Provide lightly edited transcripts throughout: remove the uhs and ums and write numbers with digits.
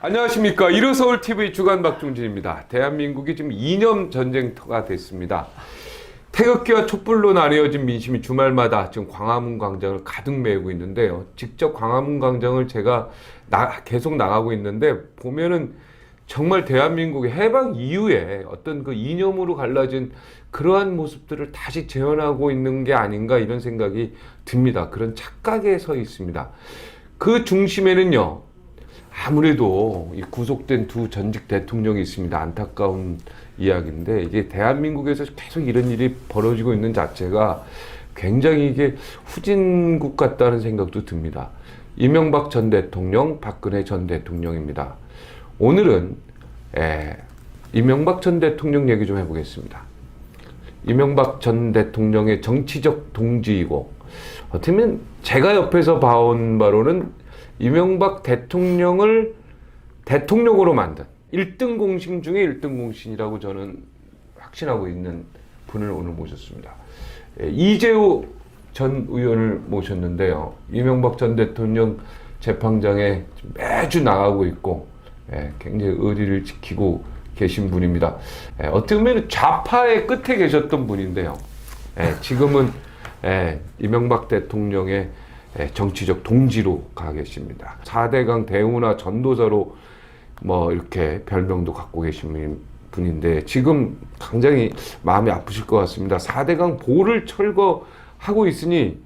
안녕하십니까. 이루서울TV 주간 박종진입니다. 대한민국이 지금 이념 전쟁터가 됐습니다. 태극기와 촛불로 나뉘어진 민심이 주말마다 지금 광화문 광장을 가득 메우고 있는데요. 직접 광화문 광장을 제가 계속 나가고 있는데 보면은 정말 대한민국의 해방 이후에 어떤 그 이념으로 갈라진 그러한 모습들을 다시 재현하고 있는 게 아닌가 이런 생각이 듭니다. 그런 착각에 서 있습니다. 그 중심에는요. 아무래도 이 구속된 두 전직 대통령이 있습니다. 안타까운 이야기인데 이게 대한민국에서 계속 이런 일이 벌어지고 있는 자체가 굉장히 이게 후진국 같다는 생각도 듭니다. 이명박 전 대통령, 박근혜 전 대통령입니다. 오늘은 이명박 전 대통령 얘기 좀 해보겠습니다. 이명박 전 대통령의 정치적 동지이고 어떻게 보면 제가 옆에서 봐온 바로는 이명박 대통령을 대통령으로 만든 1등 공신 중에 1등 공신이라고 저는 확신하고 있는 분을 오늘 모셨습니다. 이재호 전 의원을 모셨는데요. 이명박 전 대통령 재판장에 매주 나가고 있고 굉장히 의리를 지키고 계신 분입니다. 어떻게 보면 좌파의 끝에 계셨던 분인데요. 지금은 이명박 대통령의 정치적 동지로 가 계십니다. 4대강 대우나 전도사로 뭐 이렇게 별명도 갖고 계신 분인데 지금 굉장히 마음이 아프실 것 같습니다. 4대강 보를 철거하고 있으니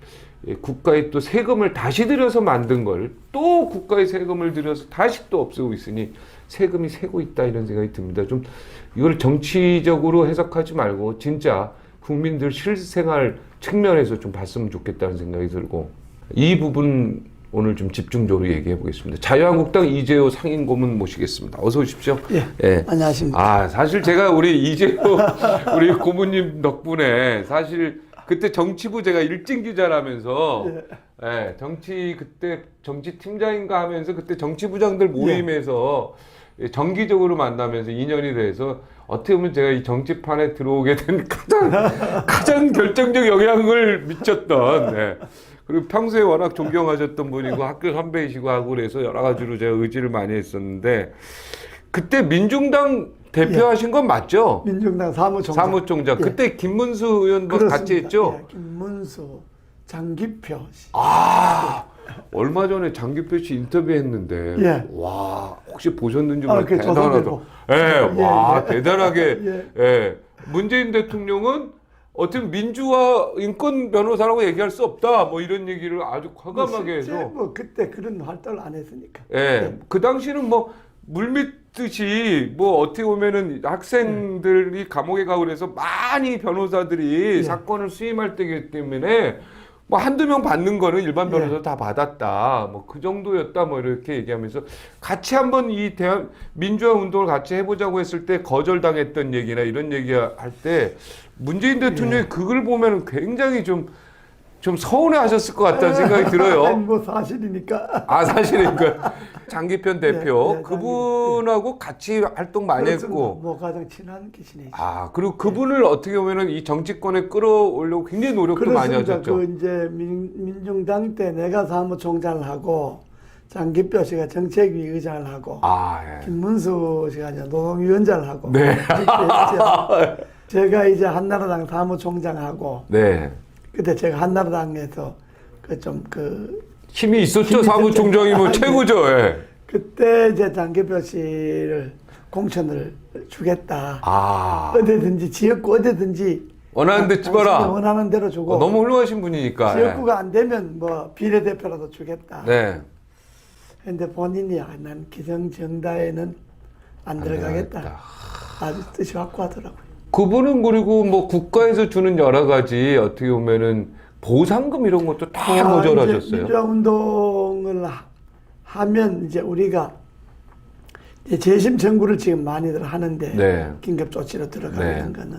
국가에 또 세금을 다시 들여서 만든 걸 또 국가의 세금을 들여서 다시 또 없애고 있으니 세금이 새고 있다 이런 생각이 듭니다. 좀 이걸 정치적으로 해석하지 말고 진짜 국민들 실생활 측면에서 좀 봤으면 좋겠다는 생각이 들고 이 부분 오늘 좀 집중적으로 얘기해 보겠습니다. 자유한국당 이재호 상임고문 모시겠습니다. 어서 오십시오. 예. 안녕하십니까. 사실 제가 우리 이재호 우리 고문님 덕분에 사실 그때 정치부 제가 일진 기자라면서 그때 정치팀장인가 하면서 그때 정치부장들 모임에서 정기적으로 만나면서 인연이 돼서 어떻게 보면 제가 이 정치판에 들어오게 된 가장 결정적 영향을 미쳤던 그리고 평소에 워낙 존경하셨던 분이고 학교 선배이시고 하고 그래서 여러 가지로 제가 의지를 많이 했었는데 그때 민중당 대표하신 건 맞죠? 민중당 사무총장. 그때 김문수 의원도 같이 했죠? 김문수, 장기표 씨. 얼마 전에 장기표 씨 인터뷰했는데 와 혹시 보셨는지 모르겠는데 대단하다. 대단하게 문재인 대통령은 어떤 민주화 인권 변호사라고 얘기할 수 없다. 뭐 이런 얘기를 아주 과감하게 해서. 뭐 그때 그런 활동을 안 했으니까. 그 당시는 뭐 물밑듯이 뭐 어떻게 보면은 학생들이 감옥에 가고 그래서 많이 변호사들이 사건을 수임할 때이기 때문에 뭐 한두 명 받는 거는 일반 변호사 다 받았다. 뭐 그 정도였다. 뭐 이렇게 얘기하면서 같이 한번 이 민주화 운동을 같이 해보자고 했을 때 거절당했던 얘기나 이런 얘기 할 때 문재인 대통령이 그걸 보면 굉장히 좀 서운해 하셨을 것 같다는 생각이 들어요. 뭐 사실이니까. 사실이니까. 장기편 대표. 그분하고 같이 활동 많이 했고. 뭐 가장 친한 계시네. 그리고 그분을 어떻게 보면은 이 정치권에 끌어오려고 굉장히 노력도 많이 하셨죠. 그 이제 민중당 때 내가 사무총장을 하고 장기표 씨가 정책위 의장을 하고 김문수 씨가 이제 노동위원장을 하고 이렇게 했죠. 제가 이제 한나라당 사무총장하고 그때 제가 한나라당에서 힘이 있었죠. 사무총장이면 최고죠. 그때 이제 장기표 씨를 공천을 주겠다. 어디든지 지역구 어디든지 원하는 데 집어라. 원하는 대로 주고. 너무 훌륭하신 분이니까. 지역구가 안 되면 뭐 비례대표라도 주겠다. 근데 본인이 난 기성정다에는 안 들어가겠다. 아주 뜻이 확고하더라고요. 그분은 그리고 뭐 국가에서 주는 여러 가지 어떻게 보면은 보상금 이런 것도 다 거절하셨어요. 민주화 운동을 하면 이제 우리가 이제 재심 청구를 지금 많이들 하는데 긴급 조치로 들어가는 거는.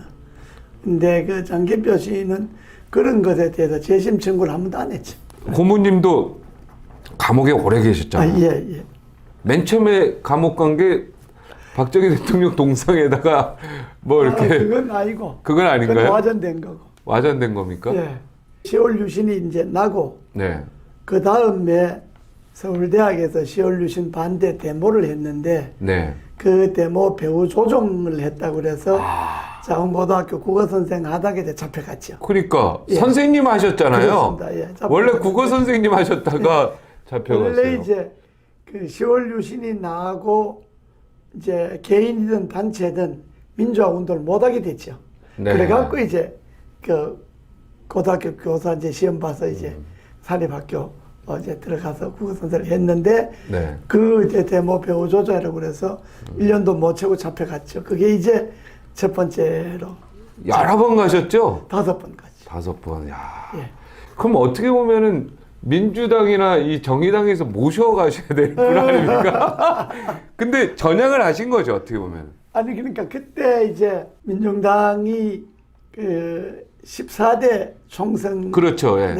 근데 그 장기표 씨는 그런 것에 대해서 재심 청구를 한 번도 안 했죠. 고모님도 감옥에 오래 계셨잖아요. 맨 처음에 감옥 간 게 박정희 대통령 동상에다가 뭐 이렇게 그건 아니고. 그건 아닌가요? 그건 와전된 거고. 와전된 겁니까? 10월 유신이 이제 나고 그 다음에 서울대학에서 시월유신 반대 데모를 했는데 네. 그 데모 배후 조종을 했다고 그래서 자원고등학교 국어선생 하다가 이제 잡혀갔죠. 그러니까 예. 선생님 하셨잖아요. 그렇습니다. 예, 원래 국어 선생님 하셨다가 잡혀갔어요. 원래 이제 그 시월유신이 나고 이제 개인이든 단체든 민주화 운동을 못하게 됐죠. 네. 그래갖고 이제 그 고등학교 교사 이제 시험 봐서 이제 사립학교 이제 들어가서 국어 선생을 했는데 네. 그 이제 데모 배우 조자라고 그래서 1년도 못 채고 잡혀갔죠. 그게 이제 첫 번째로 여러 번 가셨죠? 5번까지. 5번. 야. 예. 그럼 어떻게 보면은 민주당이나 이 정의당에서 모셔가셔야 되는 분 아닙니까? 근데 전향을 하신 거죠, 어떻게 보면. 아니 그러니까 그때 이제 민정당이 그 14대 총선에서 그렇죠. 예.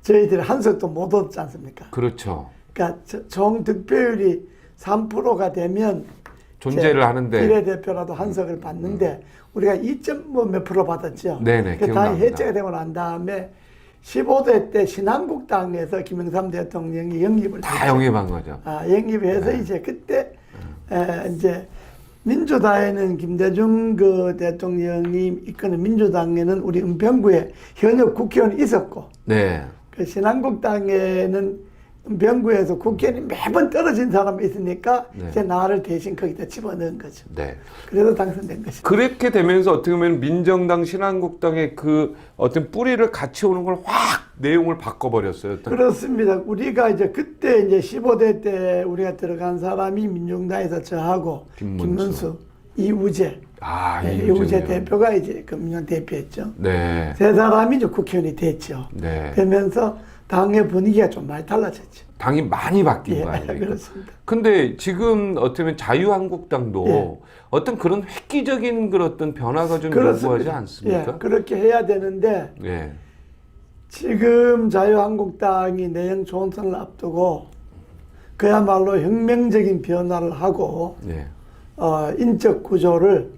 저희들이 한석도 못 얻지 않습니까? 그렇죠. 그러니까 총 득표율이 3%가 되면 존재를 하는데. 비례대표라도 한석을 받는데 우리가 2.몇 프로 받았죠. 네네, 그 다음에 기억납니다. 해체가 되고 난 다음에 15대 때 신한국당에서 김영삼 대통령이 영입을 다 했죠. 영입한 거죠. 영입해서 이제 그때 이제 민주당에는 김대중 그 대통령이 이끄는 민주당에는 우리 은평구에 현역 국회의원이 있었고 네. 그 신한국당에는 은평구에서 국회의원이 매번 떨어진 사람이 있으니까 네. 이제 나를 대신 거기다 집어넣은 거죠. 네. 그래서 당선된 것이죠. 그렇게 되면서 어떻게 보면 민정당, 신한국당의 그 어떤 뿌리를 같이 오는 걸 확 내용을 바꿔버렸어요. 그렇습니다. 우리가 이제 그때 이제 15대 때 우리가 들어간 사람이 민중당에서 저하고 김문수, 이우재, 이우재 대표가 이제 그 민주당 대표였죠. 네. 세 사람이 이제 국회의원이 됐죠. 네. 되면서 당의 분위기가 좀 많이 달라졌죠. 당이 많이 바뀐 예, 거 아닙니까? 그렇습니다. 근데 지금 어떻게 보면 자유한국당도 예. 어떤 그런 획기적인 그런 어떤 변화가 좀 그렇습니다. 요구하지 않습니까? 예, 그렇게 해야 되는데 예. 지금 자유한국당이 내년 총선을 앞두고 그야말로 혁명적인 변화를 하고 예. 인적 구조를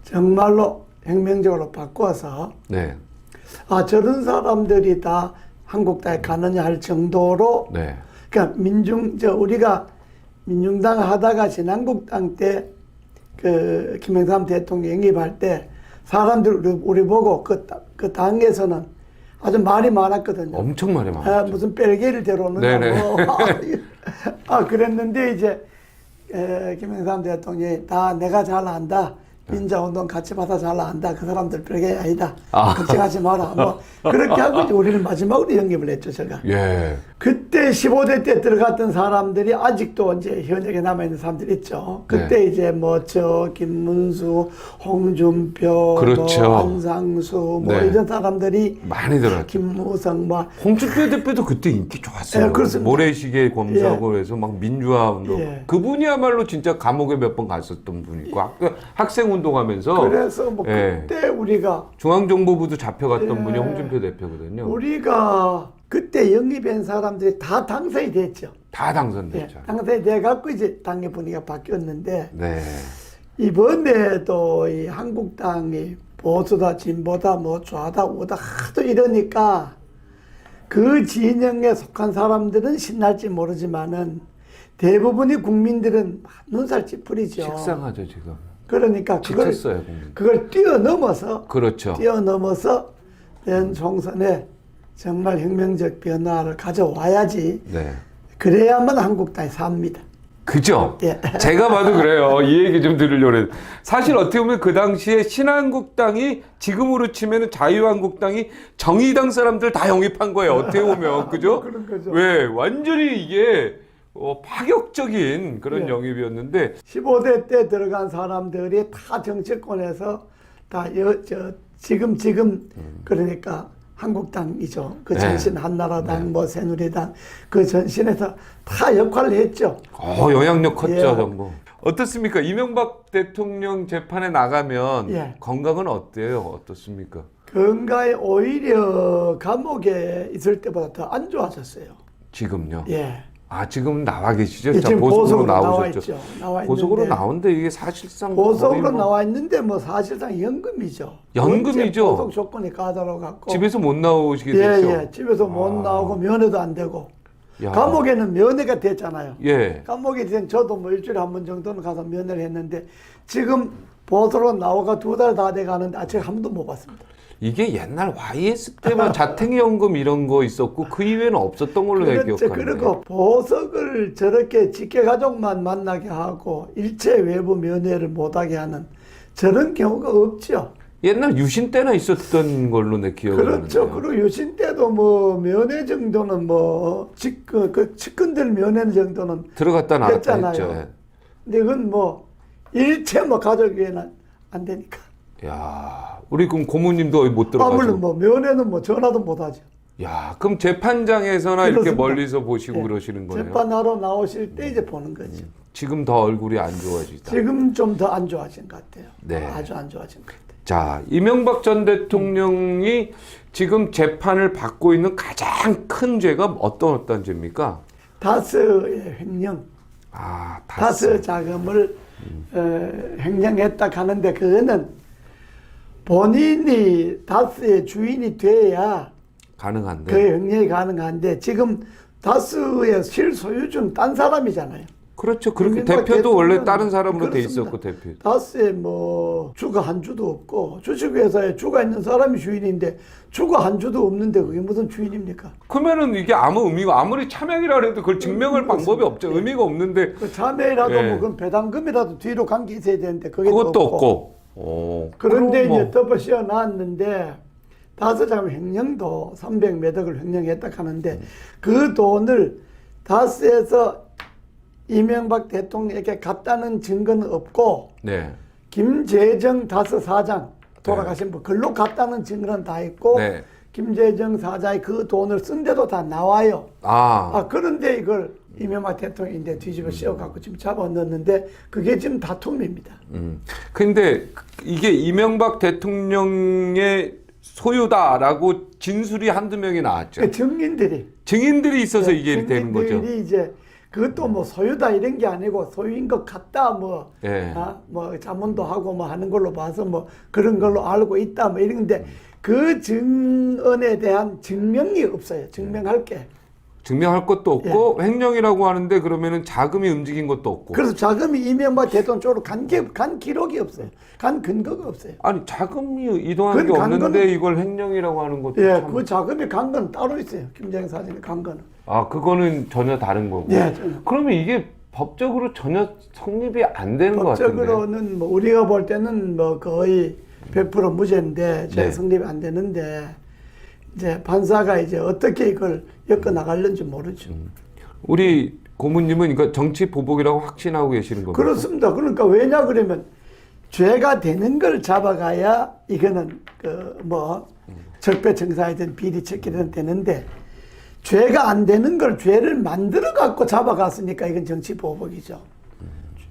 정말로 혁명적으로 바꿔서 네. 저런 사람들이 다 한국당에 가느냐 할 정도로 네. 그러니까 우리가 민중당 하다가 신한국당 때 그 김영삼 대통령 영입할 때 사람들 우리 보고 그 당에서는 아주 말이 많았거든요. 엄청 말이 많았죠. 무슨 벨기에를 데려오는다고. 그랬는데 이제 김영삼 대통령이 다 내가 잘 안다. 민주화운동 같이 받아 잘 안다. 그 사람들 별게 아니다. 걱정하지 마라. 뭐 그렇게 하고 이제 우리는 마지막으로 영입을 했죠, 제가. 예. 그때 15대 때 들어갔던 사람들이 아직도 이제 현역에 남아있는 사람들이 있죠. 그때 네. 이제 김문수, 홍준표, 그렇죠. 안상수 네. 이런 사람들이 많이 들어갔죠. 김무성 홍준표 대표도 그때 인기 좋았어요. 예, 그렇습니다. 모래시계 검사하고 해서 막 민주화 운동. 예. 그분이야말로 진짜 감옥에 몇 번 갔었던 분이고 학생 운동하면서 그래서 예. 그때 우리가 중앙정보부도 잡혀갔던 예. 분이 홍준표 대표거든요. 우리가 그때 영입한 사람들이 다 당선이 됐죠. 다 당선됐죠. 당선이 돼갖고 이제 당의 분위기가 바뀌었는데 네. 이번에도 이 한국당이 보수다 진보다 뭐 좌다 우다 하도 이러니까 그 진영에 속한 사람들은 신날지 모르지만은 대부분의 국민들은 눈살 찌푸리죠. 식상하죠 지금. 그러니까 지쳤어요. 그걸 뛰어넘어서 그렇죠. 뛰어넘어서 내년 총선에 정말 혁명적 변화를 가져와야지. 네. 그래야만 한국당이 삽니다. 그죠? 예. 제가 봐도 그래요. 이 얘기 좀 들으려고 해요. 사실 어떻게 보면 그 당시에 신한국당이 지금으로 치면 자유한국당이 정의당 사람들 다 영입한 거예요. 어떻게 보면. 그죠? 그런 거죠. 왜? 완전히 이게 파격적인 그런 예. 영입이었는데 15대 때 들어간 사람들이 다 정치권에서 다 지금 그러니까 한국당이죠. 그 네. 전신 한나라당, 뭐 새누리당 그 전신에서 다 역할을 했죠. 영향력 컸죠, 예. 전부. 어떻습니까? 이명박 대통령 재판에 나가면 예. 건강은 어때요? 어떻습니까? 건강이 오히려 감옥에 있을 때보다 더 안 좋아졌어요. 지금요? 예. 지금 나와 계시죠? 지금 보석으로 나와 나오셨죠? 있죠. 나와 보석으로 있는데 나오는데 이게 사실상 보석으로 거의 뭐 나와 있는데 뭐 사실상 연금이죠. 연금이죠. 보석 조건이 까다로워 갖고 집에서 못 나오시게 예, 됐죠. 예. 집에서 못 나오고 면회도 안 되고 야. 감옥에는 면회가 됐잖아요. 예. 감옥에 된 저도 뭐 일주일에 한 번 정도는 가서 면회를 했는데 지금 보도로 나오가 2달 다 돼 가는데 아직 한 번도 못 봤습니다. 이게 옛날 YS 때만 자택연금 이런 거 있었고 그 이외에는 없었던 걸로 내가 그렇죠. 기억하는데. 그리고 보석을 저렇게 직계가족만 만나게 하고 일체 외부 면회를 못하게 하는 저런 경우가 없죠. 옛날 유신 때나 있었던 걸로 내 기억을 그렇죠. 하는데요. 그리고 유신 때도 뭐 면회 정도는 뭐 측근들 면회 정도는 들어갔다 나왔다 했잖아요. 했죠. 예. 근데 그건 뭐 일체 뭐 가족 외에는 안 되니까. 야, 우리 그럼 고모님도 못 들어가죠. 물론 뭐 면회는 뭐 전화도 못 하죠. 야, 그럼 재판장에서나 이렇게 그렇습니다. 멀리서 보시고 예. 그러시는 거예요? 재판하러 나오실 때 이제 보는 거죠. 지금 더 얼굴이 안 좋아지다. 지금 좀 더 안 좋아진 것 같아요. 네. 아주 안 좋아진 것 같아요. 자, 이명박 전 대통령이 지금 재판을 받고 있는 가장 큰 죄가 어떤 죄입니까? 다스의 횡령, 아, 다스 자금을 횡령했다 하는데 그거는 본인이 다스의 주인이 돼야 가능한데. 그 횡령이 가능한데 지금 다스의 실소유주는 딴 사람이잖아요. 그렇죠. 그렇게 이명박 대표도 원래 대통령은 다른 사람으로 돼 그렇습니다. 있었고 대표. 다스에 뭐 주가 한 주도 없고 주식회사에 주가 있는 사람이 주인인데 주가 한 주도 없는데 그게 무슨 주인입니까? 그러면은 이게 아무 의미가 아무리 차명이라 해도 그걸 증명할 방법이 없죠. 의미가 없는데 그 자매라도 예. 뭐 그건 배당금이라도 뒤로 간 게 있어야 되는데 그게 그것도 없고. 없고. 오, 그런데 그럼 이제 덮어 씌워 놨는데 다스 자금 횡령도 300몇 억을 횡령했다 하는데 그 돈을 다스에서 이명박 대통령에게 갔다는 증거는 없고 네. 김재정 다스 사장 돌아가신 분 글로 갔다는 증거는 다 있고 네. 김재정 사장이 그 돈을 쓴 데도 다 나와요. 그런데 이걸 이명박 대통령인데 뒤집어 씌워갖고 지금 잡아넣었는데 그게 지금 다툼입니다. 근데 이게 이명박 대통령의 소유다라고 진술이 한두 명이 나왔죠. 증인들이 있어서 이게 되는 거죠. 증인들이 이제 그것도 뭐 소유다 이런 게 아니고 소유인 것 같다 뭐, 예. 뭐 자문도 하고 뭐 하는 걸로 봐서 뭐 그런 걸로 알고 있다 뭐 이런데 그 증언에 대한 증명이 없어요. 증명할 게. 증명할 것도 없고 횡령이라고 하는데 그러면은 자금이 움직인 것도 없고. 그래서 자금이 이명박 대통령 쪽으로 간 기록이 없어요. 간 근거가 없어요. 아니 자금이 이동한 게 그건 간 없는데 거는- 이걸 횡령이라고 하는 것도 예, 참. 그 자금이 간 건 따로 있어요. 김재정 사장이 간 거는. 아 그거는 전혀 다른 거고. 예, 전혀. 그러면 이게 법적으로 전혀 성립이 안 되는 것 같은데. 법적으로는 뭐 우리가 볼 때는 뭐 거의 100% 무죄인데 제 네. 성립이 안 되는데 이제 판사가 이제 어떻게 이걸 엮어 나갈는지 모르죠. 우리 고모님은 그러니까 정치 보복이라고 확신하고 계시는 겁니까? 그렇습니다. 그러니까 왜냐 그러면 죄가 되는 걸 잡아가야 이거는 그 뭐 적폐청사이든 비리 척결이든 되는데 죄가 안 되는 걸 죄를 만들어 갖고 잡아갔으니까 이건 정치 보복이죠.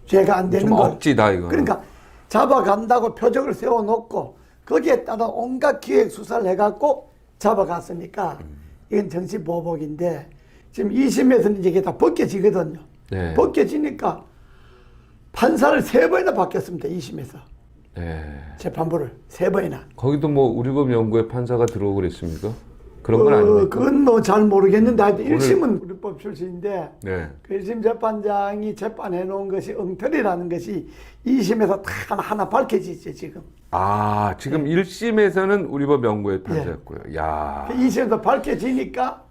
죄가 안 되는 좀 걸. 억지다 이거. 그러니까 잡아간다고 표적을 세워놓고 거기에 따라 온갖 기획 수사를 해갖고 잡아갔으니까 이건 정치 보복인데 지금 2심에서는 이제 이게 다 벗겨지거든요. 네. 벗겨지니까 판사를 3번이나 바뀌었습니다. 2심에서 네. 재판부를 3번이나. 거기도 뭐 우리법 연구에 판사가 들어오고 그랬습니까? 그런 건 아닙니까? 그건 뭐 잘 모르겠는데 하여튼 1심은 우리법 출신인데 네. 그 1심 재판장이 재판해 놓은 것이 엉터리라는 것이 2심에서 다 하나하나 밝혀지죠 지금. 아 지금 1심에서는 우리법 연구에 판사였고요. 야. 2심에서 밝혀지니까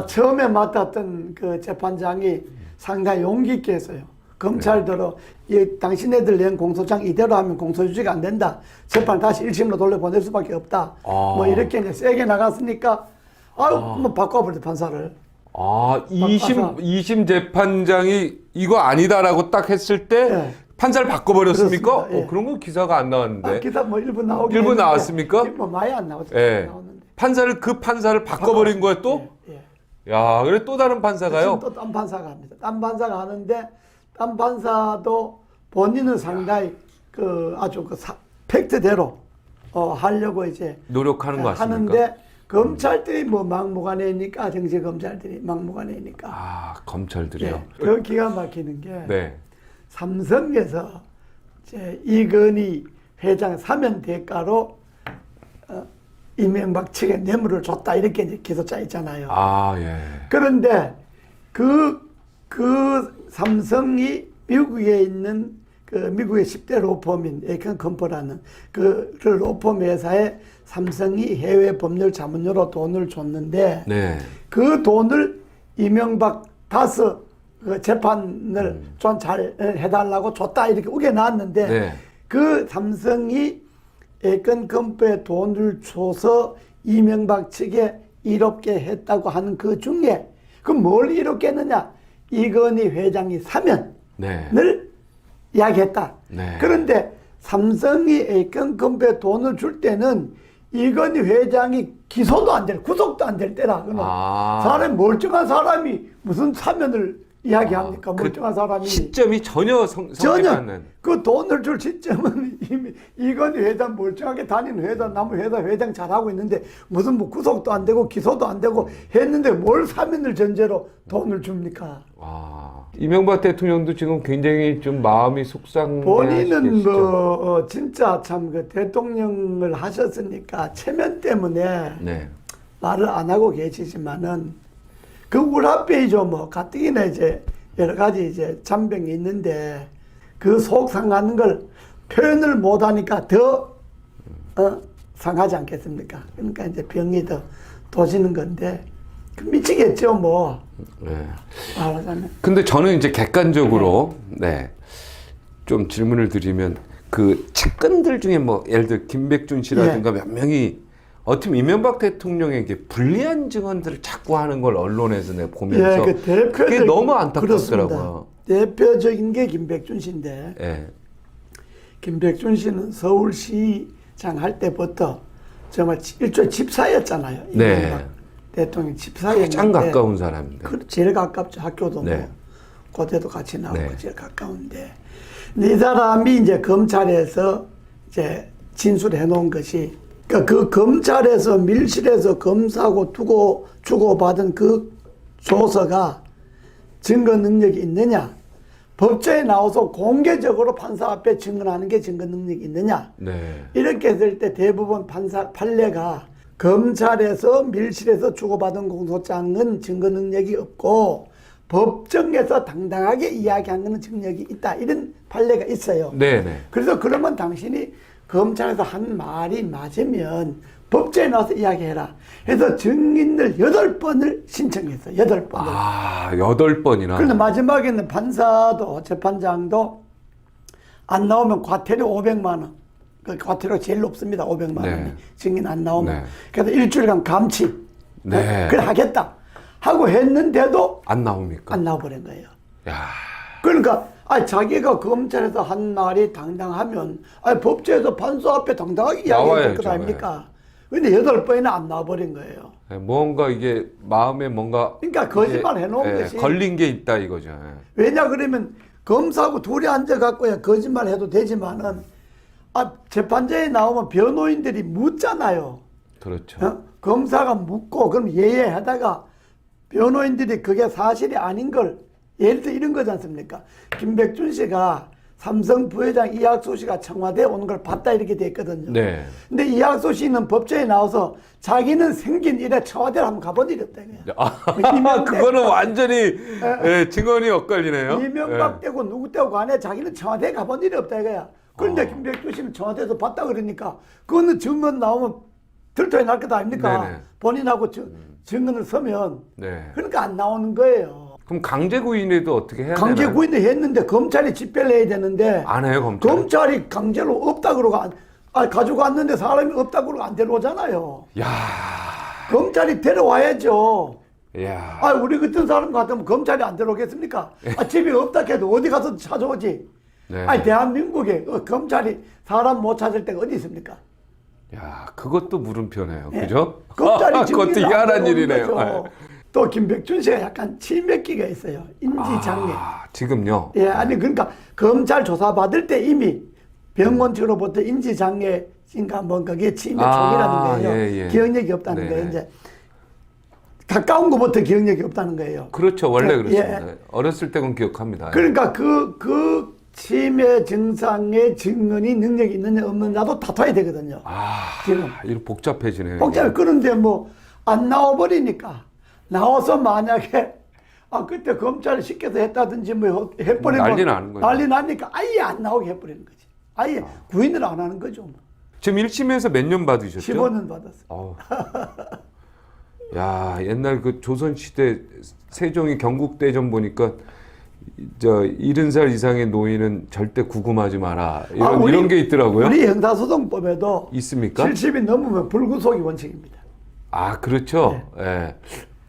처음에 맡았던 그 재판장이 상당히 용기 있게 했어요. 검찰들로 당신네들 낸 공소장 이대로 하면 공소유지가 안 된다. 재판 다시 1심으로 돌려보낼 수밖에 없다. 뭐 이렇게 이제 세게 나갔으니까 뭐 바꿔버려 판사를. 2심 재판장이 이거 아니다라고 딱 했을 때 네. 판사를 바꿔버렸습니까? 그렇습니다. 예. 그런 건 기사가 안 나왔는데. 기사 뭐 일부 나오긴 일부 했는데 나왔습니까? 뭐 많이 안 나왔죠. 예. 나오는데. 판사를 바꿔버린 거야 또? 예. 야, 그래 또 다른 판사가요? 지금 또 딴 판사가 합니다. 딴 판사가 하는데 딴 판사도 본인은 상당히 아주 팩트대로 하려고 이제 노력하는 것 같습니까? 하는데 검찰들이 뭐 막무가내니까 정치 검찰들이 막무가내니까. 검찰들이요. 그 기가 막히는 게 네. 삼성에서 이제 이건희 회장 사면 대가로 이명박 측에 뇌물을 줬다 이렇게 이제 기소자 있잖아요. 아, 예. 그런데 그 삼성이 미국에 있는 그 미국의 10대 로펌인 에이컨 컴퍼라는 그 로펌 회사에 삼성이 해외 법률 자문료로 돈을 줬는데 네. 그 돈을 이명박 다스 그 재판을 좀 잘 해달라고 줬다 이렇게 우겨놨는데 네. 그 삼성이 에이컨 컴퍼에 돈을 줘서 이명박 측에 이롭게 했다고 하는 그 중에 그 뭘 이롭게 했느냐, 이건희 회장이 사면을 네. 이야기했다. 네. 그런데 삼성이 에이컨 컴퍼에 돈을 줄 때는 이건희 회장이 기소도 안 될, 구속도 안 될 때라. 사람 멀쩡한 사람이 무슨 사면을 이야기합니까? 멀쩡한 사람이. 시점이 전혀 성립 않는. 그 돈을 줄 시점은 이미 이건희 회장 멀쩡하게 다니는 회장, 남의 회장 잘하고 있는데 무슨 뭐 구속도 안 되고 기소도 안 되고 했는데 뭘 사면을 전제로 돈을 줍니까? 이명박 대통령도 지금 굉장히 좀 마음이 속상해. 본인은 뭐 진짜 참 그 대통령을 하셨으니까 체면 때문에 네. 말을 안 하고 계시지만은 그 울합배이죠. 뭐 가뜩이나 이제 여러 가지 이제 잔병이 있는데 그 속 상하는 걸 표현을 못 하니까 더 상하지 않겠습니까? 그러니까 이제 병이 더 도지는 건데 미치겠죠, 뭐. 네. 말하자면. 근데 저는 이제 객관적으로 네. 좀 질문을 드리면 그 측근들 중에 뭐 예를 들어 김백준 씨라든가 몇 명이 어떻게 보면 이명박 대통령에게 불리한 증언들을 자꾸 하는 걸 언론에서 내가 보면서 그게 너무 안타깝더라고요. 대표적인 게 김백준 씨인데 김백준 씨는 서울시장 할 때부터 정말 일종의 집사였잖아요. 이명박 대통령 집사였는데 가장 가까운 사람인데. 제일 가깝죠. 학교도 뭐 고대도 같이 나오고 제일 가까운데 근데 이 사람이 이제 검찰에서 이제 진술해 놓은 것이 그러니까 그 검찰에서 밀실에서 검사하고 주고받은 그 조서가 증거 능력이 있느냐, 법정에 나와서 공개적으로 판사 앞에 증언하는 게 증거 능력이 있느냐, 이렇게 했을 때 대부분 판례가 검찰에서 밀실에서 주고받은 공소장은 증거 능력이 없고 법정에서 당당하게 이야기한 것은 증력이 있다, 이런 판례가 있어요. 그래서 그러면 당신이 검찰에서 한 말이 맞으면 법정에 나와서 이야기해라 해서 증인을 8번을 신청했어요. 8번을. 8번이나. 그런데 마지막에는 판사도 재판장도 안 나오면 과태료 500만 원. 그 과태료 제일 높습니다. 500만 원이. 증인 안 나오면. 그래서 일주일간 감치. 그래 하겠다 하고 했는데도 안 나옵니까? 안 나와버린 거예요. 야. 그러니까 자기가 검찰에서 한 말이 당당하면 법정에서 판사 앞에 당당하게 이야기해야 될 것 아닙니까? 근데 8번이나 안 나와버린 거예요. 뭔가 이게 마음에 뭔가 그러니까 거짓말 해놓은 것이 걸린 게 있다 이거죠. 왜냐 그러면 검사하고 둘이 앉아갖고 거짓말 해도 되지만은 재판장에 나오면 변호인들이 묻잖아요. 그렇죠. 검사가 묻고 그럼 예예하다가 변호인들이 그게 사실이 아닌 걸 예를 들어 이런 거지 않습니까? 김백준 씨가 삼성 부회장 이학수 씨가 청와대에 오는 걸 봤다 이렇게 돼 있거든요. 근데 이학수 씨는 법정에 나와서 자기는 생긴 일에 청와대를 한번 가본 일이 없다 이거야. 그거는 완전히 증언이 엇갈리네요. 이명박 떼고 누구 떼고 간에 자기는 청와대에 가본 일이 없다 이거야. 그런데 김백준 씨는 청와대에서 봤다 그러니까 그거는 증언 나오면 들통이 날 것 아닙니까? 본인하고 증언을 서면 그러니까 안 나오는 거예요. 그럼 강제 구인에도 어떻게 해야 되나요? 강제 구인을 했는데 검찰이 집배를 해야 되는데 안 해요, 검찰이 강제로 없다 그러고 가지고 왔는데 사람이 없다 그러고 안 데려오잖아요. 검찰이 데려와야죠. 우리 같은 사람 같으면 검찰이 안 데려오겠습니까? 집이 없다 해도 어디 가서 찾아오지. 대한민국에 검찰이 사람 못 찾을 때가 어디 있습니까? 그것도 물음표네요. 그죠? 검찰이 그것도 희한한 일이네요. 또 김백준 씨가 약간 치매기가 있어요. 인지장애. 지금요? 그러니까 검찰 조사 받을 때 이미 병원 측으로부터 인지장애인가 뭔가 그게 치매 초기라는 거예요. 기억력이 없다는 거예요. 이제 가까운 것부터 기억력이 없다는 거예요. 그렇죠. 원래 그렇습니다. 어렸을 때는 기억합니다. 그러니까 그 치매 증상의 증언이 능력이 있느냐 없느냐도 다퉈야 되거든요. 지금 이거 복잡해지네요. 복잡해. 그런데 뭐 안 나와버리니까 나와서 만약에 그때 검찰 시켜서 했다든지 뭐 해버리면 난리 나는 거예요. 난리 나니까 아예 안 나오게 해버리는 거지. 아예 구인을 안 하는 거죠. 뭐. 지금 1심에서 몇 년 받으셨죠? 15년 받았어요. 야, 옛날 그 조선시대 세종이 경국대전 보니까 70살 이상의 노인은 절대 구금하지 마라. 이런 게 있더라고요. 우리 형사소송법에도 있습니까? 70이 넘으면 불구속이 원칙입니다. 그렇죠. 예.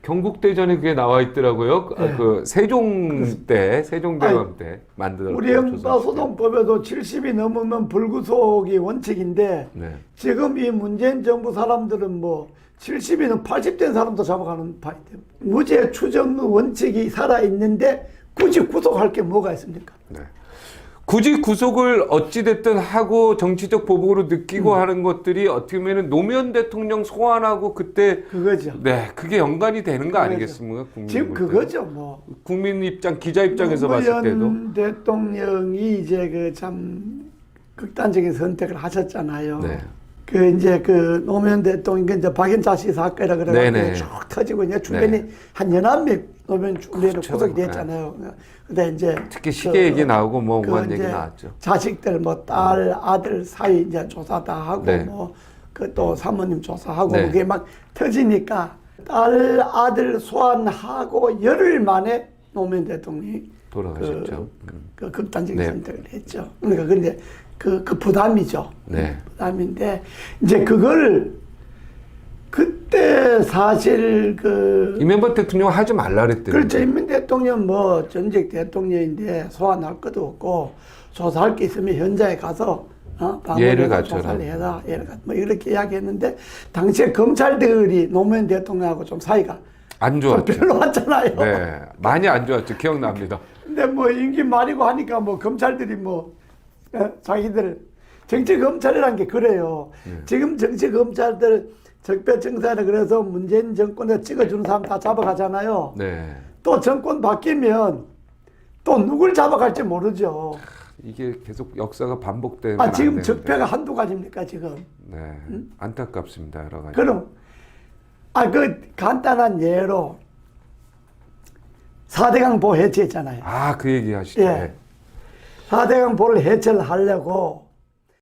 경국대전에 그게 나와 있더라고요. 그 세종대왕 때 만들었던 우리 형사소송법에도 70이 넘으면 불구속이 원칙인데 지금 이 문재인 정부 사람들은 뭐 70이는 80된 사람도 잡아가는 파이 때문에 무죄 추정 원칙이 살아있는데 굳이 구속할 게 뭐가 있습니까? 굳이 구속을 어찌됐든 하고 정치적 보복으로 느끼고 하는 것들이 어떻게 보면 노무현 대통령 소환하고 그때 그거죠. 그게 연관이 되는 거 아니겠습니까? 지금 그거죠. 뭐 국민 입장, 기자 입장에서 봤을 때도 노무현 대통령이 이제 그 참 극단적인 선택을 하셨잖아요. 그 이제 그 노무현 대통령 이제 박연차씨 사건이라 그래가지고 쭉 터지고 이제 주변에 한 11명 노무현 중대는 구속이 됐잖아요. 근데 이제 특히 시계 얘기 나오고 뭐 온갖 얘기 나왔죠. 자식들 뭐 딸 아들 사이 이제 조사 다 하고 뭐 그 또 사모님 조사하고 그게 막 터지니까 딸 아들 소환하고 열흘 만에 노무현 대통령이 돌아가셨죠. 그 극단적인 선택을 했죠. 그러니까 근데 그 부담이죠. 부담인데 이제 그걸 그때 사실 그 이명박 대통령 하지 말라 그랬대요. 그렇죠. 이명박 대통령 뭐 전직 대통령인데 소환할 것도 없고 조사할 게 있으면 현장에 가서 예를 갖춰라. 조사를 해라. 뭐 이렇게 이야기했는데 당시에 검찰들이 노무현 대통령하고 좀 사이가 안 좋았죠. 별로 왔잖아요. 많이 안 좋았죠. 기억납니다. 근데 뭐 임기 말이고 하니까 뭐 검찰들이 뭐 자기들 정치 검찰이란 게 그래요. 지금 정치 검찰들 적폐청산에 그래서 문재인 정권에 찍어주는 사람 다 잡아가잖아요. 또 정권 바뀌면 또 누굴 잡아갈지 모르죠. 이게 계속 역사가 반복되는. 지금 적폐가 한두 가지입니까 지금? 안타깝습니다. 여러 가지. 그럼 그 간단한 예로 4대강 보 해체했잖아요. 그 얘기 하시죠. 4대강 보를 해체를 하려고